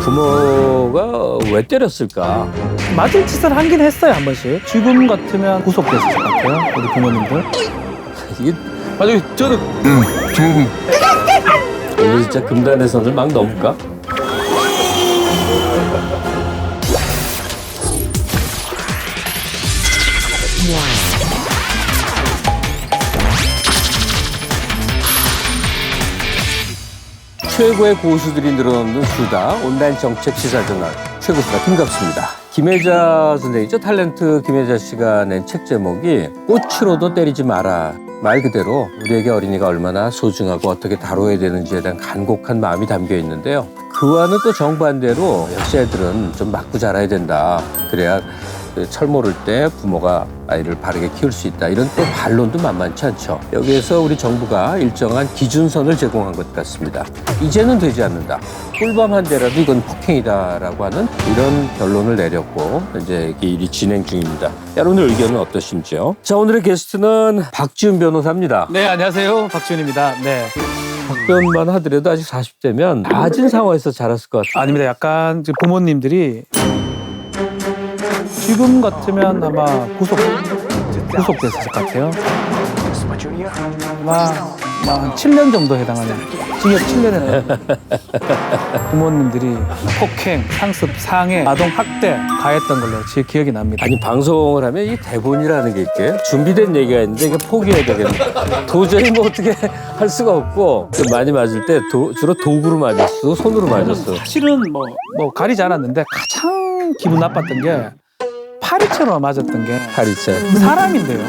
부모가 왜 때렸을까? 맞을 짓을 하긴 했어요, 한 번씩. 지금 같으면 구속됐을 것 같아요, 우리 부모님들. 이게 만약에 저는 오늘 진짜 금단의 선을 막 넘을까? 최고의 고수들이 늘어놓는 수다 온라인 정책 시사저널 최고수다 김갑수입니다. 김혜자 선생이죠. 탤런트 김혜자 씨가 낸 책 제목이 꽃으로도 때리지 마라. 말 그대로 우리에게 어린이가 얼마나 소중하고 어떻게 다뤄야 되는지에 대한 간곡한 마음이 담겨 있는데요. 그와는 또 정반대로 역시 애들은 좀 맞고 자라야 된다. 그래야 철 모를 때 부모가 아이를 바르게 키울 수 있다. 이런 또 반론도 만만치 않죠. 여기에서 우리 정부가 일정한 기준선을 제공한 것 같습니다. 이제는 되지 않는다. 꿀밤 한 대라도 이건 폭행이다라고 하는 이런 결론을 내렸고 이제 이게 일이 진행 중입니다. 여러분들 의견은 어떠신지요? 자, 오늘의 게스트는 박지훈 변호사입니다. 네, 안녕하세요. 박지훈입니다. 네. 박변만 하더라도 아직 40대면 낮은 상황에서 자랐을 것 같아요. 아닙니다. 약간 지금 부모님들이 지금 같으면 아마 구속됐을 것 같아요. 아마 한 7년 정도 해당하는 징역 7년에 부모님들이 폭행, 상습, 상해, 아동 학대 가했던 걸로 제 기억이 납니다. 아니 방송을 하면 이 대본이라는 게 있게 준비된 얘기가 있는데 이게 포기해야 되겠네. 도저히 뭐 어떻게 할 수가 없고 좀 많이 맞을 때 주로 도구로 맞았어, 손으로 맞았어. 사실은 뭐 가리지 않았는데 가장 기분 나빴던 게 파리채로 맞았던 게 파리채. 사람인데요.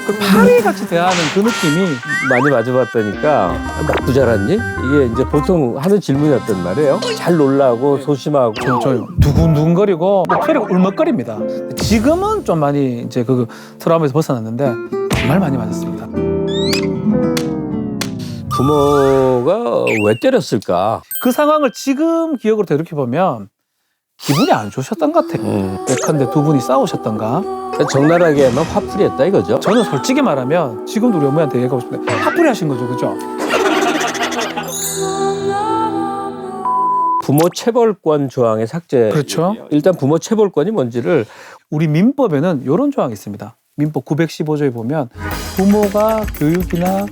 그 파리같이 대하는 그 느낌이 많이 맞아봤다니까 맞고 자랐니? 이게 이제 보통 하는 질문이었단 말이에요. 잘 놀라고 소심하고. 저 두근두근거리고 목소리가 울먹거립니다. 지금은 좀 많이 이제 그 트라우마에서 벗어났는데 정말 많이 맞았습니다. 부모가 왜 때렸을까? 그 상황을 지금 기억으로 되돌이켜보면 기분이 안 좋으셨던 것 같아요. 예컨대 두 분이 싸우셨던가. 적나라하게만 화풀이 했다 이거죠? 저는 솔직히 말하면 지금도 우리 어머니한테 얘기하고 싶은데 화풀이 하신 거죠, 그죠? 부모 체벌권 조항의 삭제. 그렇죠. 일단 부모 체벌권이 뭔지를 우리 민법에는 이런 조항이 있습니다. 민법 915조에 보면 부모가 교육이나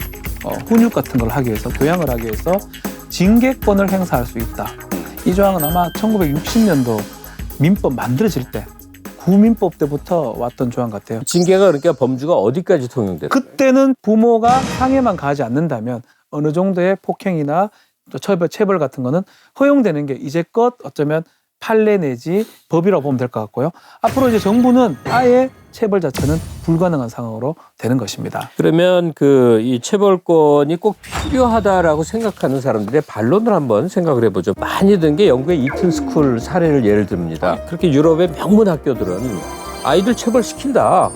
훈육 같은 걸 하기 위해서, 교양을 하기 위해서 징계권을 행사할 수 있다. 이 조항은 아마 1960년도 민법 만들어질 때 구민법 때부터 왔던 조항 같아요. 징계가 그러니까 범주가 어디까지 통용돼요? 그때는 부모가 상해만 가지 않는다면 어느 정도의 폭행이나 또 체벌 같은 거는 허용되는 게 이제껏 어쩌면 판례 내지 법이라고 보면 될 것 같고요. 앞으로 이제 정부는 아예 체벌 자체는 불가능한 상황으로 되는 것입니다. 그러면 이 체벌권이 꼭 필요하다라고 생각하는 사람들의 반론을 한번 생각을 해보죠. 많이 든 게 영국의 이튼 스쿨 사례를 예를 듭니다. 그렇게 유럽의 명문 학교들은 아이들 체벌시킨다.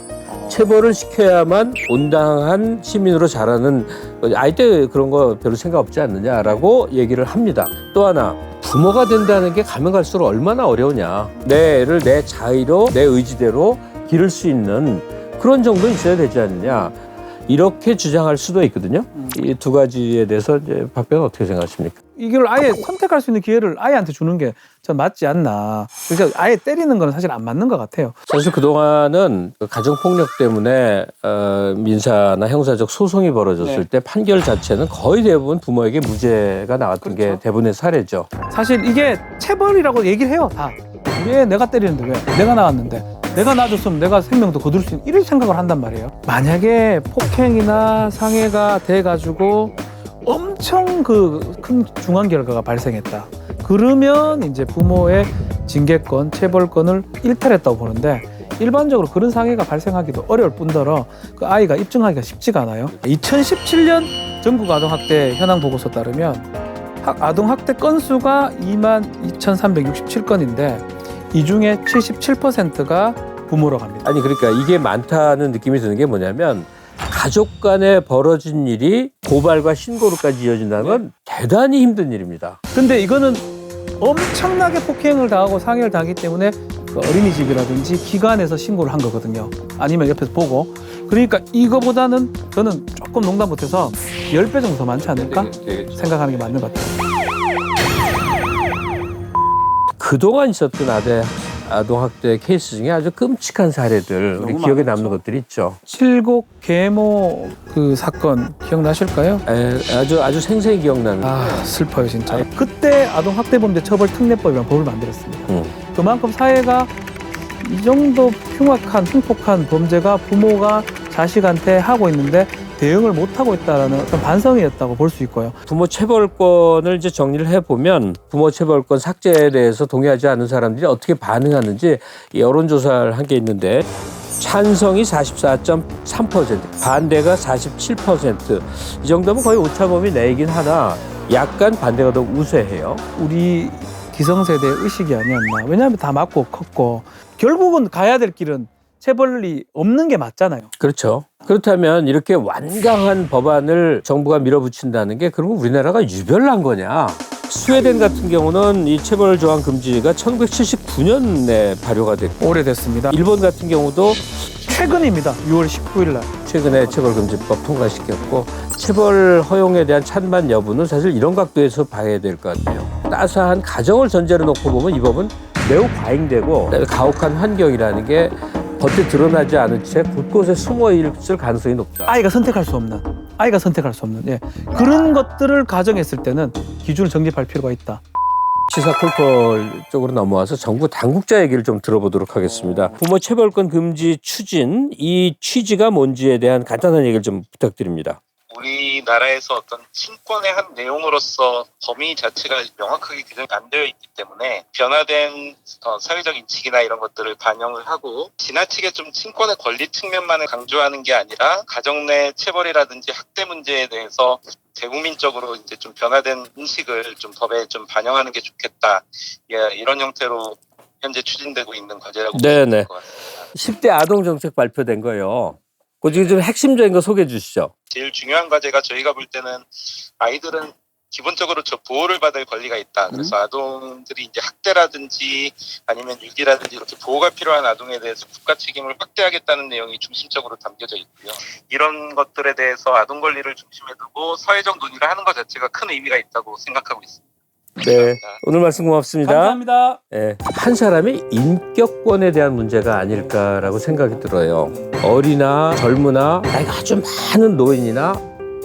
체벌을 시켜야만 온당한 시민으로 자라는 아이 때 그런 거 별로 생각 없지 않느냐라고 얘기를 합니다. 또 하나 부모가 된다는 게 가면 갈수록 얼마나 어려우냐. 내 애를 내 자의로 내 의지대로 기를 수 있는 그런 정도 있어야 되지 않느냐. 이렇게 주장할 수도 있거든요. 이 두 가지에 대해서 이제 박 변호사 어떻게 생각하십니까? 이걸 아예 선택할 수 있는 기회를 아이한테 주는 게 전 맞지 않나. 그래서 아예 때리는 건 사실 안 맞는 것 같아요. 사실 그동안은 가정폭력 때문에 민사나 형사적 소송이 벌어졌을 때 판결 자체는 거의 대부분 부모에게 무죄가 나왔던 게 대부분의 사례죠. 사실 이게 체벌이라고 얘기를 해요, 다. 우리 애 내가 때리는데 왜? 내가 나왔는데. 내가 놔줬으면 내가 생명도 거둘 수 있는 이런 생각을 한단 말이에요. 만약에 폭행이나 상해가 돼가지고 엄청 큰 중한 결과가 발생했다. 그러면 이제 부모의 징계권, 체벌권을 일탈했다고 보는데 일반적으로 그런 상해가 발생하기도 어려울 뿐더러 그 아이가 입증하기가 쉽지가 않아요. 2017년 전국 아동학대 현황 보고서에 따르면 아동학대 건수가 22,367건인데 이 중에 77%가 부모로 갑니다. 아니 그러니까 이게 많다는 느낌이 드는 게 뭐냐면 가족 간에 벌어진 일이 고발과 신고로까지 이어진다는 건 대단히 힘든 일입니다. 근데 이거는 엄청나게 폭행을 당하고 상해를 당하기 때문에 그 어린이집이라든지 기관에서 신고를 한 거거든요. 아니면 옆에서 보고. 그러니까 이거보다는 저는 조금 농담 못해서 10배 정도 더 많지 않을까 생각하는 게 맞는 것 같아요. 그동안 있었던 아동학대 케이스 중에 아주 끔찍한 사례들 우리 기억에 남는 것들이 있죠. 칠곡 계모 그 사건 기억나실까요? 아주 생생히 기억나는. 슬퍼요 진짜. 그때 아동학대범죄처벌특례법이라는 법을 만들었습니다. 그만큼 사회가 이 정도 흉폭한 범죄가 부모가 자식한테 하고 있는데 대응을 못하고 있다는 어떤 반성이었다고 볼 수 있고요. 부모 체벌권을 이제 정리를 해보면 부모 체벌권 삭제에 대해서 동의하지 않는 사람들이 어떻게 반응하는지 여론조사를 한 게 있는데 찬성이 44.3%, 반대가 47%. 이 정도면 거의 오차범위 내이긴 하나 약간 반대가 더 우세해요. 우리 기성세대의 의식이 아니었나. 왜냐하면 다 맞고 컸고 결국은 가야 될 길은 체벌이 없는 게 맞잖아요. 그렇죠. 그렇다면 이렇게 완강한 법안을 정부가 밀어붙인다는 게 그럼 우리나라가 유별난 거냐? 스웨덴 같은 경우는 이 체벌 조항 금지가 1979년에 발효가 됐고 오래됐습니다. 일본 같은 경우도 최근입니다. 6월 19일 날. 최근에 체벌금지법 통과시켰고 체벌 허용에 대한 찬반 여부는 사실 이런 각도에서 봐야 될 것 같아요. 따스한 가정을 전제로 놓고 보면 이 법은 매우 과잉되고 가혹한 환경이라는 게 겉에 드러나지 않은 채 곳곳에 숨어 있을 가능성이 높다. 아이가 선택할 수 없는 예. 그런 것들을 가정했을 때는 기준을 정립할 필요가 있다. 시사 콜콜 쪽으로 넘어와서 정부 당국자 얘기를 좀 들어보도록 하겠습니다. 부모 체벌권 금지 추진, 이 취지가 뭔지에 대한 간단한 얘기를 좀 부탁드립니다. 우리나라에서 어떤 친권의 한 내용으로서 범위 자체가 명확하게 규정이 안 되어 있기 때문에 변화된 사회적 인식이나 이런 것들을 반영을 하고 지나치게 좀 친권의 권리 측면만을 강조하는 게 아니라 가정 내 체벌이라든지 학대 문제에 대해서 대국민적으로 이제 좀 변화된 인식을 좀 법에 좀 반영하는 게 좋겠다. 예, 이런 형태로 현재 추진되고 있는 과제라고 보시면 될 것 같습니다. 10대 아동 정책 발표된 거요. 그 중에 좀 핵심적인 거 소개해 주시죠. 제일 중요한 과제가 저희가 볼 때는 아이들은 기본적으로 저 보호를 받을 권리가 있다. 그래서 아동들이 이제 학대라든지 아니면 유기라든지 이렇게 보호가 필요한 아동에 대해서 국가 책임을 확대하겠다는 내용이 중심적으로 담겨져 있고요. 이런 것들에 대해서 아동 권리를 중심에 두고 사회적 논의를 하는 것 자체가 큰 의미가 있다고 생각하고 있습니다. 네, 감사합니다. 오늘 말씀 고맙습니다. 감사합니다. 네, 한 사람의 인격권에 대한 문제가 아닐까라고 생각이 들어요. 어리나 젊으나 나이가 아주 많은 노인이나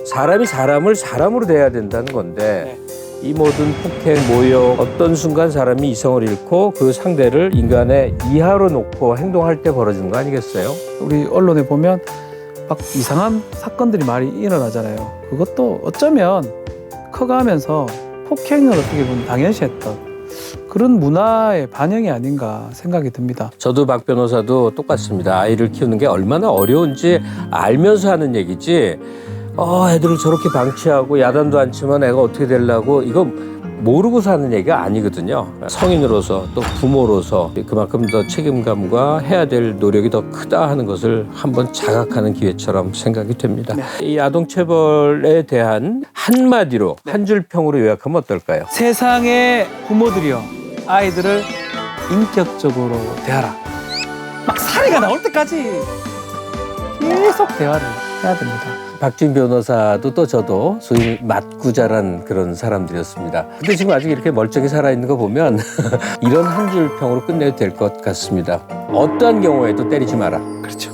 사람이 사람을 사람으로 대해야 된다는 건데 이 모든 폭행, 모욕, 어떤 순간 사람이 이성을 잃고 그 상대를 인간의 이하로 놓고 행동할 때 벌어지는 거 아니겠어요? 우리 언론에 보면 막 이상한 사건들이 많이 일어나잖아요. 그것도 어쩌면 커가면서 폭행을 어떻게 보면 당연시했던 그런 문화의 반영이 아닌가 생각이 듭니다. 저도 박 변호사도 똑같습니다. 아이를 키우는 게 얼마나 어려운지 알면서 하는 얘기지 애들을 저렇게 방치하고 야단도 안 치면 애가 어떻게 되려고 이거 모르고 사는 얘기가 아니거든요. 성인으로서 또 부모로서 그만큼 더 책임감과 해야 될 노력이 더 크다 하는 것을 한번 자각하는 기회처럼 생각이 됩니다. 이 아동체벌에 대한 한마디로 한 줄 평으로 요약하면 어떨까요? 세상의 부모들이여 아이들을 인격적으로 대하라. 막 사례가 나올 때까지 계속 대화를 해야 됩니다. 박진 변호사도 또 저도 소위 맞고 자란 그런 사람들이었습니다. 근데 지금 아직 이렇게 멀쩡히 살아있는 거 보면 이런 한 줄 평으로 끝내도 될 것 같습니다. 어떠한 경우에도 때리지 마라. 그렇죠.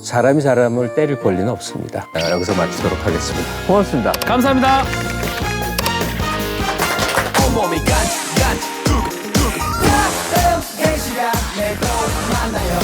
사람이 사람을 때릴 권리는 없습니다. 여기서 마치도록 하겠습니다. 고맙습니다. 감사합니다. 온몸이 뜨뜻뜨뜻 따뜻한 시간에 또 만나요.